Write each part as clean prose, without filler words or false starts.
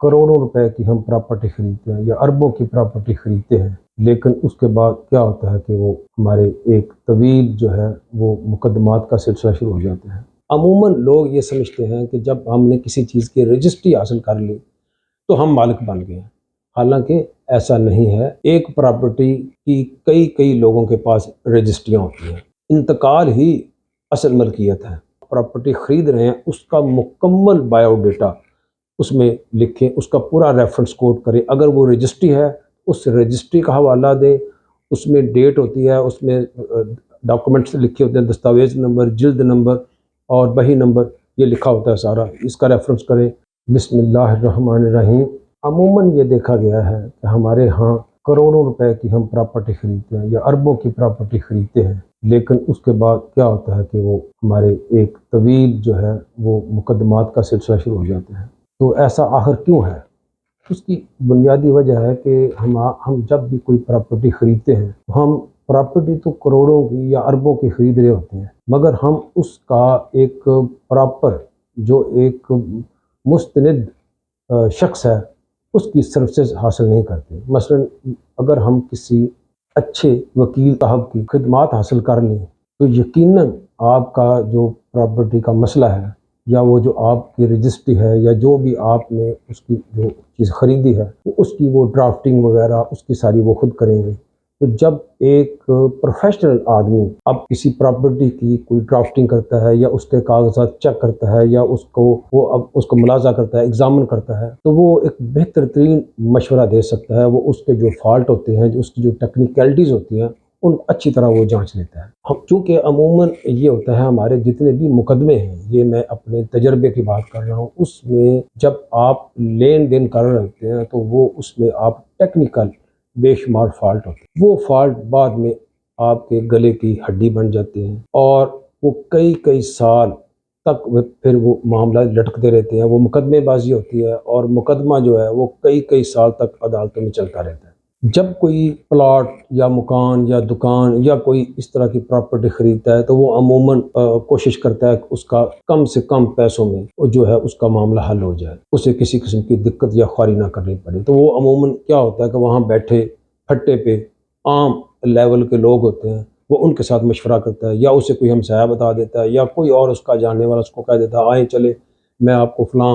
करोड़ों रुपए की हम प्रॉपर्टी खरीदते हैं या अरबों की प्रॉपर्टी खरीदते हैं, लेकिन उसके बाद क्या होता है कि वो हमारे एक तवील जो है वो मुकदमात का सिलसिला शुरू हो जाता है। अमूमन लोग ये समझते हैं कि जब हमने किसी चीज़ की रजिस्ट्री हासिल कर ली तो हम मालिक बन गए हैं, हालांकि ऐसा नहीं है। एक प्रॉपर्टी की कई कई लोगों के पास रजिस्ट्रियाँ होती हैं, इंतकाल ही असल मलकियत है। प्रॉपर्टी खरीद रहे हैं, उसका मुकम्मल बायोडेटा उसमें लिखें, उसका पूरा रेफरेंस कोड करें। अगर वो रजिस्ट्री है उस रजिस्ट्री का हवाला दें, उसमें डेट होती है, उसमें डॉक्यूमेंट्स लिखे होते हैं, दस्तावेज़ नंबर, जिल्द नंबर और बही नंबर, ये लिखा होता है सारा, इसका रेफरेंस करें। बिस्मिल्लाहिर्रहमानिर्रहीम। अमूमन ये देखा गया है कि हमारे यहाँ करोड़ों रुपए की हम प्रॉपर्टी खरीदते हैं या अरबों की प्रॉपर्टी खरीदते हैं, लेकिन उसके बाद क्या होता है कि वो हमारे एक तवील जो है वो मुकदमात का सिलसिला शुरू हो जाता है। तो ऐसा आखिर क्यों है? उसकी बुनियादी वजह है कि हम जब भी कोई प्रॉपर्टी खरीदते हैं, हम प्रॉपर्टी तो करोड़ों की या अरबों की खरीद रहे होते हैं, मगर हम उसका एक प्रॉपर जो एक मुस्तनिद शख्स है उसकी सर्विसेज हासिल नहीं करते। मसलन अगर हम किसी अच्छे वकील साहब की खिदमात हासिल कर लें तो यकीनन आपका जो प्रॉपर्टी का मसला है या वो जो आपकी रजिस्ट्री है या जो भी आपने उसकी जो चीज़ ख़रीदी है उसकी वो ड्राफ्टिंग वगैरह उसकी सारी वो खुद करेंगे। तो जब एक प्रोफेशनल आदमी अब किसी प्रॉपर्टी की कोई ड्राफ्टिंग करता है या उसके कागजात चेक करता है या उसको मुलाजा करता है, एग्जामिन करता है, तो वो एक बेहतर तरीन मशवरा दे सकता है। वो उसके जो फॉल्ट होते हैं, जो उसकी जो टेक्निकलिटीज़ होती हैं, उन अच्छी तरह वो जांच लेता है। हम चूँकि अमूमन ये होता है हमारे जितने भी मुकदमे हैं, ये मैं अपने तजर्बे की बात कर रहा हूँ, उसमें जब आप लेन देन कर रहे होते हैं तो वो उसमें आप टेक्निकल बेशुमार फॉल्ट होते हैं। वो फॉल्ट बाद में आपके गले की हड्डी बन जाते हैं और वो कई कई साल तक फिर वो मामला लटकते रहते हैं। वो मुकदमेबाजी होती है और मुकदमा जो है वो कई कई साल तक अदालतों में चलता रहता है। जब कोई प्लॉट या मकान या दुकान या कोई इस तरह की प्रॉपर्टी खरीदता है तो वो अमूमन कोशिश करता है कि उसका कम से कम पैसों में जो है उसका मामला हल हो जाए, उसे किसी किस्म की दिक्कत या ख्वारी ना करनी पड़े। तो वो अमूमन क्या होता है कि वहाँ बैठे फट्टे पे आम लेवल के लोग होते हैं, वो उनके साथ मशवरा करता है या उसे कोई हमसाया बता देता है या कोई और उसका जानने वाला उसको कह देता है आए चले मैं आपको फ़लाँ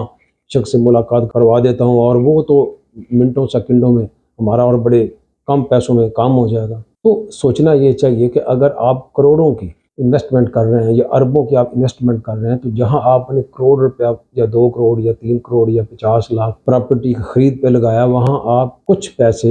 शख्स से मुलाकात करवा देता हूँ, और वो तो मिनटों सेकंडों में हमारा और बड़े कम पैसों में काम हो जाएगा। तो सोचना ये चाहिए कि अगर आप करोड़ों की इन्वेस्टमेंट कर रहे हैं या अरबों की आप इन्वेस्टमेंट कर रहे हैं, तो जहां आपने करोड़ रुपया या 2 करोड़ या 3 करोड़ या 50 लाख प्रॉपर्टी खरीद पे लगाया, वहां आप कुछ पैसे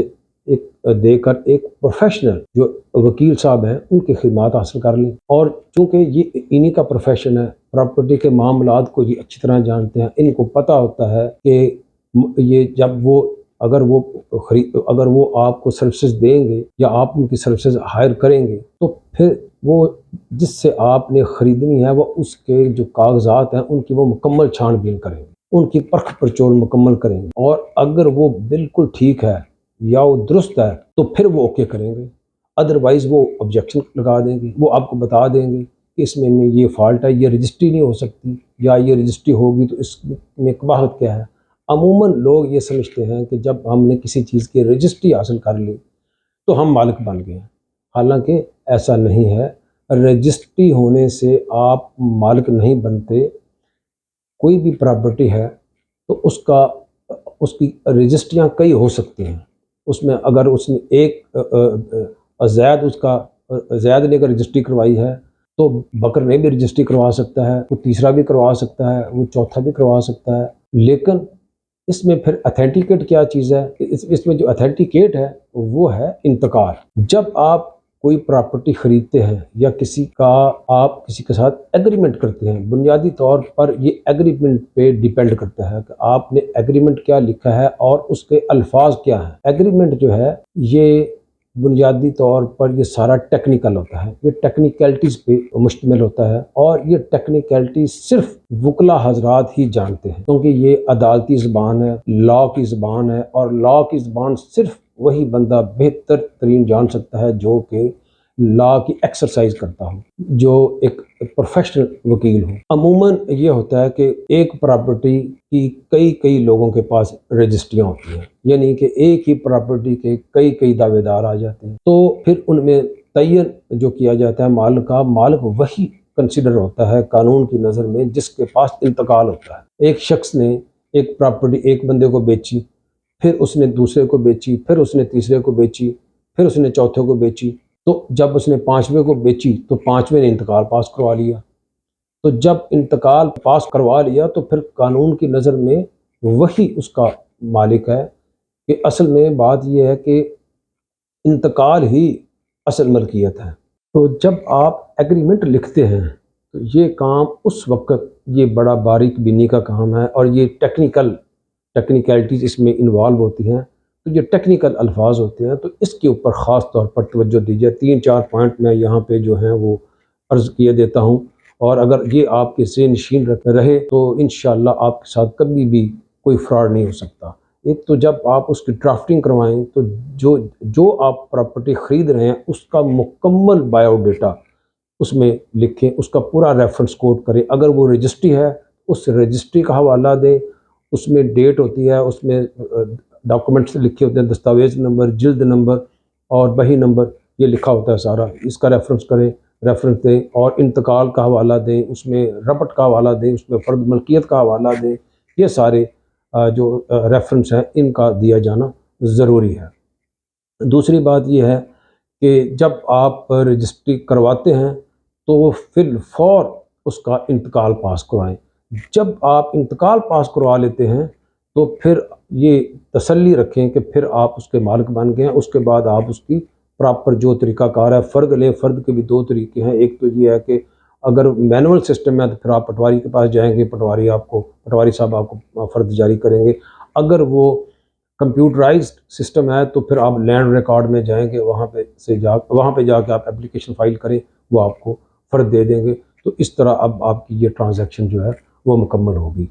एक देकर एक प्रोफेशनल जो वकील साहब हैं उनकी खिदमत हासिल कर लें। और चूँकि ये इन्हीं का प्रोफेशन है, प्रॉपर्टी के मामलात को ये अच्छी तरह जानते हैं, इनको पता होता है कि ये जब वो अगर वो आपको सर्विसेज देंगे या आप उनकी सर्विसेज हायर करेंगे तो फिर वो जिससे आपने ख़रीदनी है वो उसके जो कागजात हैं उनकी वो मुकम्मल छानबीन करेंगे, उनकी परख परचोल मुकम्मल करेंगे, और अगर वो बिल्कुल ठीक है या वो दुरुस्त है तो फिर वो ओके करेंगे। अदरवाइज़ वो ऑब्जेक्शन लगा देंगे, वो आपको बता देंगे कि इसमें ये फॉल्ट है, ये रजिस्ट्री नहीं हो सकती, या ये रजिस्ट्री होगी तो इसमें कबाहत क्या है। अमूमन लोग ये समझते हैं कि जब हमने किसी चीज़ की रजिस्ट्री हासिल कर ली तो हम मालिक बन गए हैं, हालांकि ऐसा नहीं है। रजिस्ट्री होने से आप मालिक नहीं बनते। कोई भी प्रॉपर्टी है तो उसकी रजिस्ट्रियाँ कई हो सकती हैं। उसमें अगर उसने ज़ैद ने अगर रजिस्ट्री करवाई है तो बकर ने भी रजिस्ट्री करवा सकता है, वो तीसरा भी करवा सकता है, वो चौथा भी करवा सकता है। लेकिन इसमें फिर अथेंटिकेट क्या चीज़ है? इसमें जो अथेंटिकेट है वो है इंतकाल। जब आप कोई प्रॉपर्टी खरीदते हैं या आप किसी के साथ एग्रीमेंट करते हैं, बुनियादी तौर पर ये एग्रीमेंट पे डिपेंड करता है कि आपने एग्रीमेंट क्या लिखा है और उसके अल्फाज क्या हैं। एग्रीमेंट जो है ये बुनियादी तौर पर ये सारा टेक्निकल होता है, ये टेक्निकलिटीज़ पे मुश्तमिल होता है, और ये टेक्निकलिटी सिर्फ वकला हजरात ही जानते हैं, क्योंकि ये अदालती ज़बान है, लॉ की ज़बान है, और लॉ की ज़बान सिर्फ वही बंदा बेहतर तरीन जान सकता है जो कि لا کی ایکسرسائز کرتا ہو، جو ایک پروفیشنل وکیل ہو۔ عموماً یہ ہوتا ہے کہ ایک پراپرٹی کی کئی لوگوں کے پاس رجسٹریاں ہوتی ہیں، یعنی کہ ایک ہی پراپرٹی کے کئی دعوے دار آ جاتے ہیں، تو پھر ان میں تعین جو کیا جاتا ہے مالک کا، مالک وہی کنسیڈر ہوتا ہے قانون کی نظر میں جس کے پاس انتقال ہوتا ہے۔ ایک شخص نے ایک پراپرٹی ایک بندے کو بیچی، پھر اس نے دوسرے کو بیچی، پھر اس نے تیسرے کو بیچی، پھر اس نے چوتھے کو بیچی، تو جب اس نے پانچویں کو بیچی تو پانچویں نے انتقال پاس کروا لیا۔ تو جب انتقال پاس کروا لیا تو پھر قانون کی نظر میں وہی اس کا مالک ہے، کہ اصل میں بات یہ ہے کہ انتقال ہی اصل ملکیت ہے۔ تو جب آپ ایگریمنٹ لکھتے ہیں تو یہ کام اس وقت یہ بڑا باریک بینی کا کام ہے، اور یہ ٹیکنیکلٹیز اس میں انوالو ہوتی ہیں، تو یہ ٹیکنیکل الفاظ ہوتے ہیں، تو اس کے اوپر خاص طور پر توجہ دیجیے۔ 3-4 پوائنٹ میں یہاں پہ جو ہیں وہ عرض کیے دیتا ہوں، اور اگر یہ آپ کے ذہن نشین رہے تو انشاءاللہ آپ کے ساتھ کبھی بھی کوئی فراڈ نہیں ہو سکتا۔ ایک تو جب آپ اس کی ڈرافٹنگ کروائیں تو جو آپ پراپرٹی خرید رہے ہیں اس کا مکمل بایو ڈیٹا اس میں لکھیں، اس کا پورا ریفرنس کوٹ کریں۔ اگر وہ رجسٹری ہے اس رجسٹری کا حوالہ دیں، اس میں ڈیٹ ہوتی ہے، اس میں ڈاکومنٹس لکھے ہوتے ہیں، دستاویز نمبر، جلد نمبر اور بہی نمبر، یہ لکھا ہوتا ہے سارا، اس کا ریفرنس دیں، اور انتقال کا حوالہ دیں، اس میں ربط کا حوالہ دیں، اس میں فرد ملکیت کا حوالہ دیں۔ یہ سارے جو ریفرنس ہیں ان کا دیا جانا ضروری ہے۔ دوسری بات یہ ہے کہ جب آپ رجسٹری کرواتے ہیں تو وہ فی الفور اس کا انتقال پاس کروائیں۔ جب آپ انتقال پاس کروا لیتے ہیں تو پھر یہ تسلی رکھیں کہ پھر آپ اس کے مالک بن گئے ہیں۔ اس کے بعد آپ اس کی پراپر جو طریقہ کار ہے، فرد لیں۔ فرد کے بھی 2 طریقے ہیں، ایک تو یہ ہے کہ اگر مینول سسٹم ہے تو پھر آپ پٹواری کے پاس جائیں گے، پٹواری صاحب آپ کو فرد جاری کریں گے۔ اگر وہ کمپیوٹرائزڈ سسٹم ہے تو پھر آپ لینڈ ریکارڈ میں جائیں گے، وہاں پہ جا کے آپ اپلیکیشن فائل کریں، وہ آپ کو فرد دے دیں گے۔ تو اس طرح اب آپ کی یہ ٹرانزیکشن جو ہے وہ مکمل ہوگی۔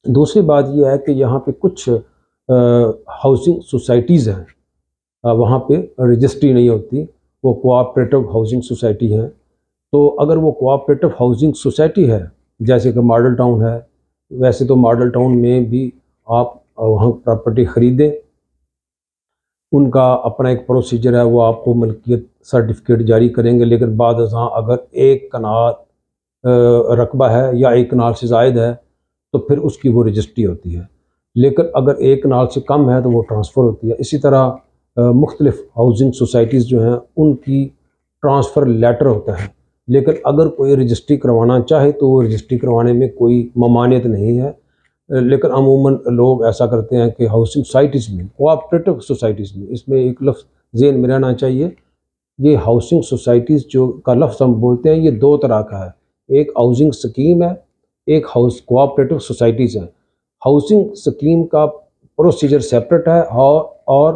دوسری بات یہ ہے کہ یہاں پہ کچھ ہاؤسنگ سوسائٹیز ہیں، وہاں پہ رجسٹری نہیں ہوتی، وہ کوآپریٹو ہاؤسنگ سوسائٹی ہیں۔ تو اگر وہ کوآپریٹو ہاؤسنگ سوسائٹی ہے، جیسے کہ ماڈل ٹاؤن ہے، ویسے تو ماڈل ٹاؤن میں بھی آپ وہاں پراپرٹی خریدیں، ان کا اپنا ایک پروسیجر ہے، وہ آپ کو ملکیت سرٹیفکیٹ جاری کریں گے، لیکن بعد ازاں اگر 1 کنال رقبہ ہے یا 1 کنال سے زائد ہے تو پھر اس کی وہ رجسٹری ہوتی ہے، لیکن اگر 1 کنال سے کم ہے تو وہ ٹرانسفر ہوتی ہے۔ اسی طرح مختلف ہاؤسنگ سوسائٹیز جو ہیں ان کی ٹرانسفر لیٹر ہوتا ہے، لیکن اگر کوئی رجسٹری کروانا چاہے تو وہ رجسٹری کروانے میں کوئی ممانعت نہیں ہے، لیکن عموماً لوگ ایسا کرتے ہیں کہ ہاؤسنگ سوسائٹیز میں، کوآپریٹو سوسائٹیز میں، اس میں ایک لفظ ذہن میں رہنا چاہیے، یہ ہاؤسنگ سوسائٹیز جو کا لفظ ہم بولتے ہیں یہ 2 طرح کا ہے، ایک ہاؤسنگ سکیم ہے، ایک کوآپریٹو سوسائٹیز ہے۔ ہاؤسنگ سکیم کا پروسیجر سیپریٹ ہے، اور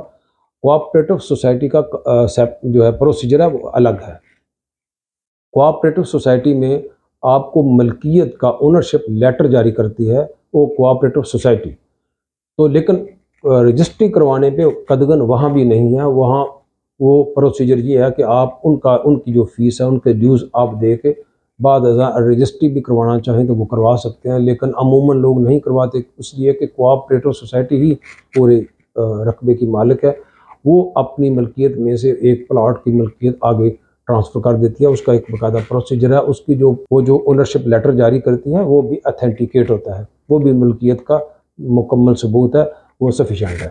کوآپریٹو سوسائٹی کا جو ہے پروسیجر ہے وہ الگ ہے۔ کوآپریٹو سوسائٹی میں آپ کو ملکیت کا اونرشپ لیٹر جاری کرتی ہے وہ کوآپریٹو سوسائٹی، تو لیکن رجسٹری کروانے پہ قدغن وہاں بھی نہیں ہے، وہاں وہ پروسیجر یہ ہے کہ آپ ان کی جو فیس ہے، ان کے ڈیوز آپ دے کے بعد ازاں رجسٹری بھی کروانا چاہیں تو وہ کروا سکتے ہیں، لیکن عموماً لوگ نہیں کرواتے، اس لیے کہ کوآپریٹو سوسائٹی ہی پورے رقبے کی مالک ہے، وہ اپنی ملکیت میں سے ایک پلاٹ کی ملکیت آگے ٹرانسفر کر دیتی ہے، اس کا ایک باقاعدہ پروسیجر ہے، اس کی جو اونرشپ لیٹر جاری کرتی ہیں وہ بھی اتھینٹیکیٹ ہوتا ہے، وہ بھی ملکیت کا مکمل ثبوت ہے، وہ سفیشینٹ ہے۔